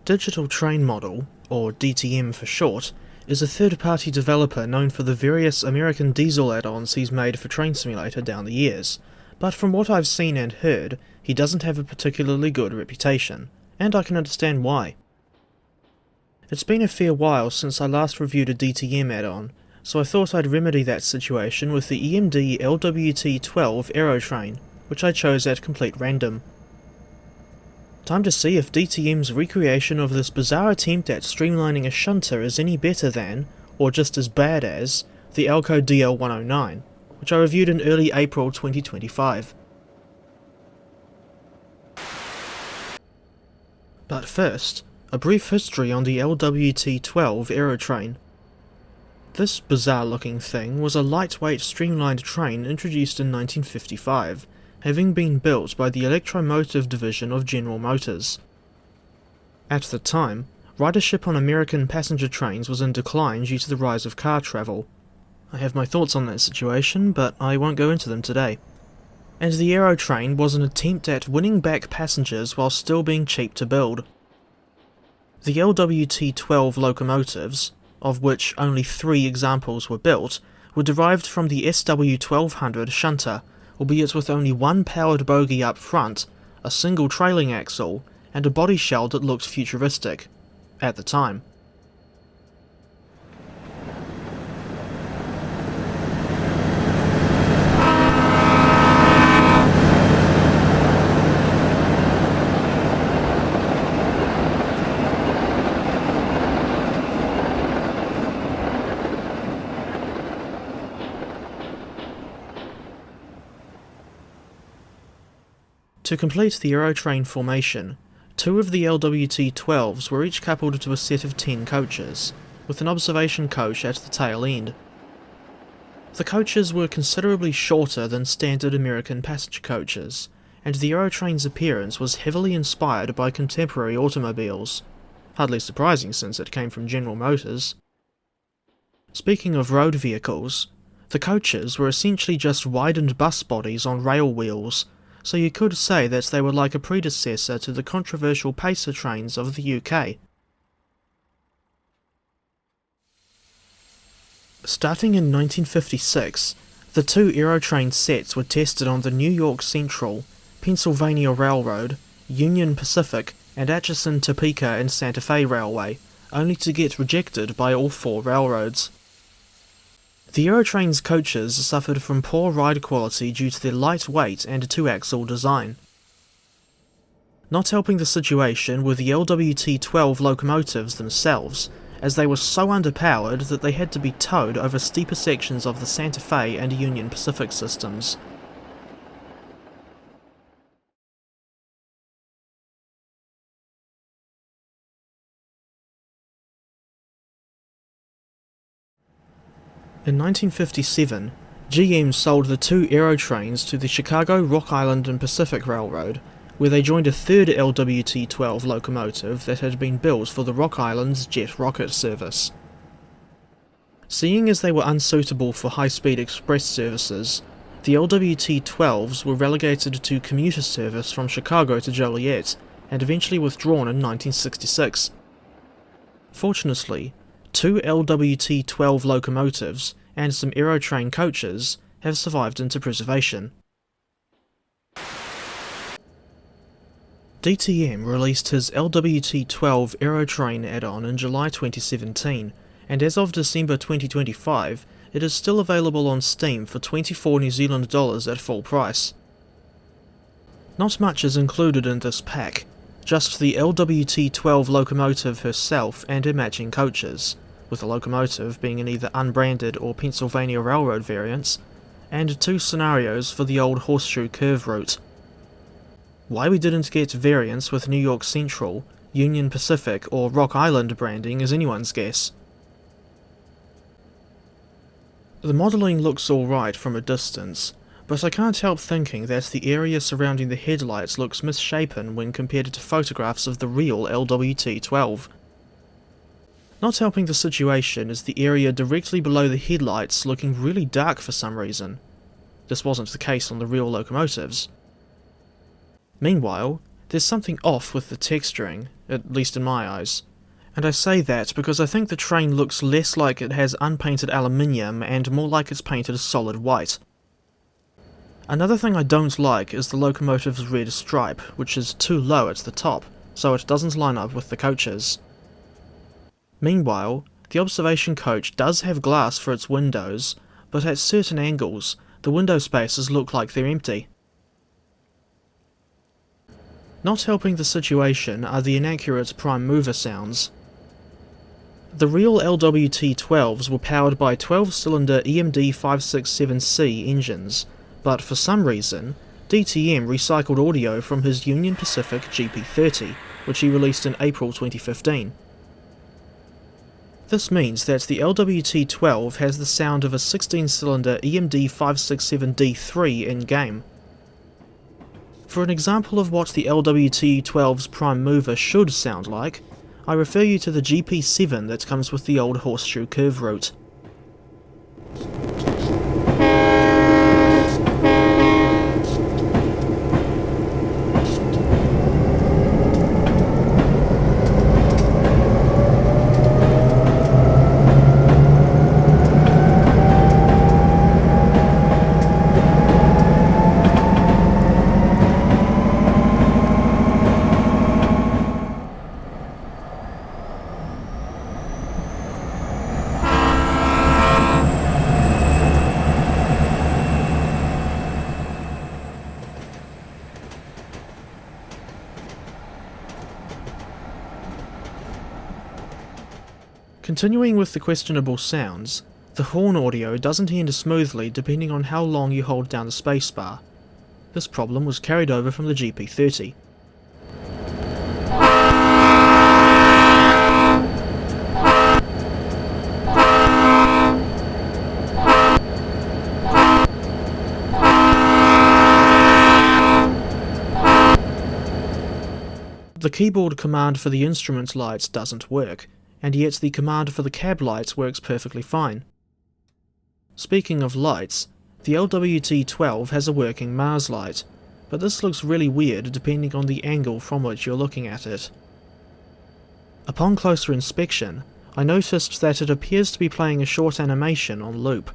Digital Train Model, or DTM for short, is a third-party developer known for the various American diesel add-ons he's made for Train Simulator down the years, but from what I've seen and heard, he doesn't have a particularly good reputation, and I can understand why. It's been a fair while since I last reviewed a DTM add-on, so I thought I'd remedy that situation with the EMD LWT-12 Aerotrain, which I chose at complete random. Time to see if DTM's recreation of this bizarre attempt at streamlining a shunter is any better than, or just as bad as, the Alco DL109, which I reviewed in early April 2025. But first, a brief history on the LWT-12 Aerotrain. This bizarre looking thing was a lightweight streamlined train introduced in 1955, having been built by the Locomotive division of General Motors. At the time, ridership on American passenger trains was in decline due to the rise of car travel. I have my thoughts on that situation, but I won't go into them today. And the Aerotrain was an attempt at winning back passengers while still being cheap to build. The LWT-12 locomotives, of which only 3 examples were built, were derived from the SW1200 shunter, albeit with only one powered bogie up front, a single trailing axle, and a body shell that looked futuristic, at the time. To complete the Aerotrain formation, 2 of the LWT-12s were each coupled to a set of 10 coaches, with an observation coach at the tail end. The coaches were considerably shorter than standard American passenger coaches, and the Aerotrain's appearance was heavily inspired by contemporary automobiles, hardly surprising since it came from General Motors. Speaking of road vehicles, the coaches were essentially just widened bus bodies on rail wheels, so you could say that they were like a predecessor to the controversial Pacer trains of the UK. Starting in 1956, the 2 Aerotrain sets were tested on the New York Central, Pennsylvania Railroad, Union Pacific, and Atchison, Topeka and Santa Fe Railway, only to get rejected by all 4 railroads. The Aerotrain's coaches suffered from poor ride quality due to their light weight and 2-axle design. Not helping the situation were the LWT-12 locomotives themselves, as they were so underpowered that they had to be towed over steeper sections of the Santa Fe and Union Pacific systems. In 1957, GM sold the 2 Aerotrains to the Chicago, Rock Island and Pacific Railroad, where they joined a third LWT-12 locomotive that had been built for the Rock Island's jet rocket service. Seeing as they were unsuitable for high-speed express services, the LWT-12s were relegated to commuter service from Chicago to Joliet, and eventually withdrawn in 1966. Fortunately, 2 LWT-12 locomotives and some Aerotrain coaches have survived into preservation. DTM released his LWT-12 Aerotrain add-on in July 2017, and as of December 2025, it is still available on Steam for $24 New Zealand at full price. Not much is included in this pack, just the LWT-12 locomotive herself and her matching coaches, with the locomotive being in either unbranded or Pennsylvania Railroad variants, and 2 scenarios for the old Horseshoe Curve route. Why we didn't get variants with New York Central, Union Pacific or Rock Island branding is anyone's guess. The modelling looks alright from a distance, but I can't help thinking that the area surrounding the headlights looks misshapen when compared to photographs of the real LWT-12. Not helping the situation is the area directly below the headlights looking really dark for some reason. This wasn't the case on the real locomotives. Meanwhile, There's something off with the texturing, at least in my eyes. And I say that because I think the train looks less like it has unpainted aluminium and more like it's painted solid white. Another thing I don't like is the locomotive's red stripe, which is too low at the top, so it doesn't line up with the coaches. Meanwhile, the observation coach does have glass for its windows, but at certain angles, the window spaces look like they're empty. Not helping the situation are the inaccurate prime mover sounds. The real LWT-12s were powered by 12-cylinder EMD 567C engines, but for some reason, DTM recycled audio from his Union Pacific GP30, which he released in April 2015. This means that the LWT-12 has the sound of a 16-cylinder EMD 567D3 in-game. For an example of what the LWT-12's prime mover should sound like, I refer you to the GP7 that comes with the old horseshoe curve route. Continuing with the questionable sounds, the horn audio doesn't end smoothly depending on how long you hold down the spacebar. This problem was carried over from the GP30. The keyboard command for the instrument lights doesn't work, and yet the command for the cab lights works perfectly fine. Speaking of lights, the LWT-12 has a working Mars light, but this looks really weird depending on the angle from which you're looking at it. Upon closer inspection, I noticed that it appears to be playing a short animation on loop.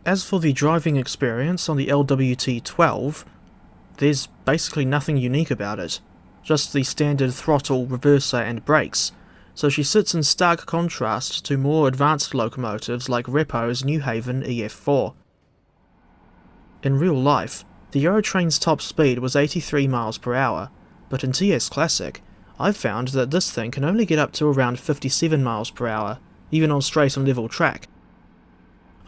As for the driving experience on the LWT-12, there's basically nothing unique about it, just the standard throttle, reverser and brakes, so she sits in stark contrast to more advanced locomotives like Repo's New Haven EF4. In real life, the Aerotrain's top speed was 83 miles per hour, but in TS Classic, I've found that this thing can only get up to around 57 miles per hour, even on straight and level track.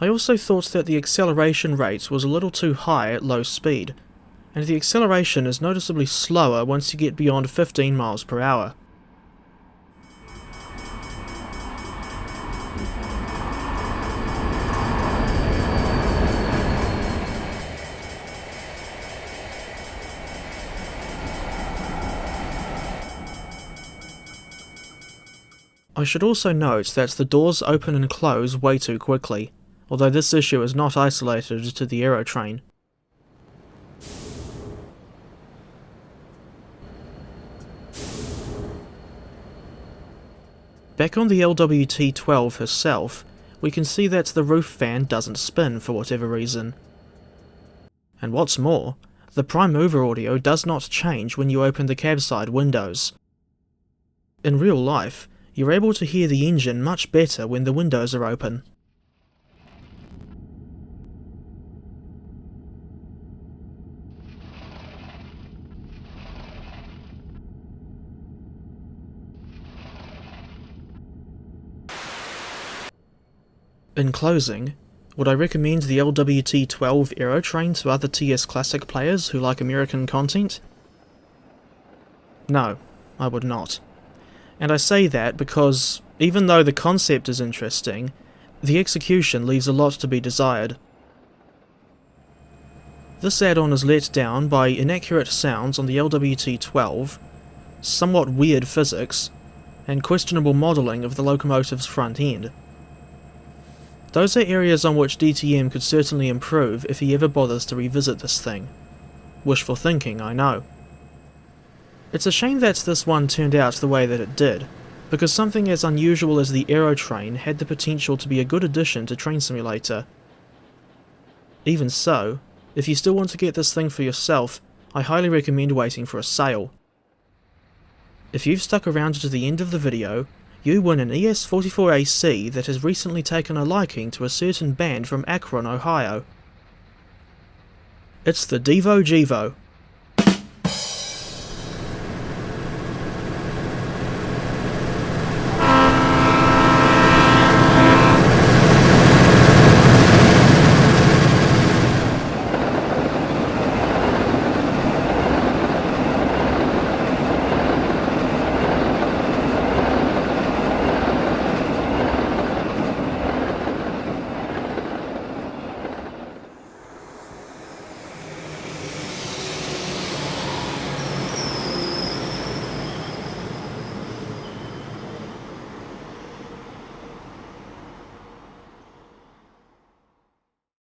I also thought that the acceleration rate was a little too high at low speed, and the acceleration is noticeably slower once you get beyond 15 miles per hour. I should also note that the doors open and close way too quickly, although this issue is not isolated to the Aerotrain. Back on the LWT-12 herself, we can see that the roof fan doesn't spin for whatever reason. And what's more, the prime mover audio does not change when you open the cabside windows. In real life, you're able to hear the engine much better when the windows are open. In closing, would I recommend the LWT-12 Aerotrain to other TS Classic players who like American content? No, I would not. And I say that because, even though the concept is interesting, the execution leaves a lot to be desired. This add-on is let down by inaccurate sounds on the LWT-12, somewhat weird physics, and questionable modelling of the locomotive's front end. Those are areas on which DTM could certainly improve if he ever bothers to revisit this thing. Wishful thinking, I know. It's a shame that this one turned out the way that it did, because something as unusual as the Aerotrain had the potential to be a good addition to Train Simulator. Even so, if you still want to get this thing for yourself, I highly recommend waiting for a sale. If you've stuck around to the end of the video, you win an ES44AC that has recently taken a liking to a certain band from Akron, Ohio. It's the Devo Gevo.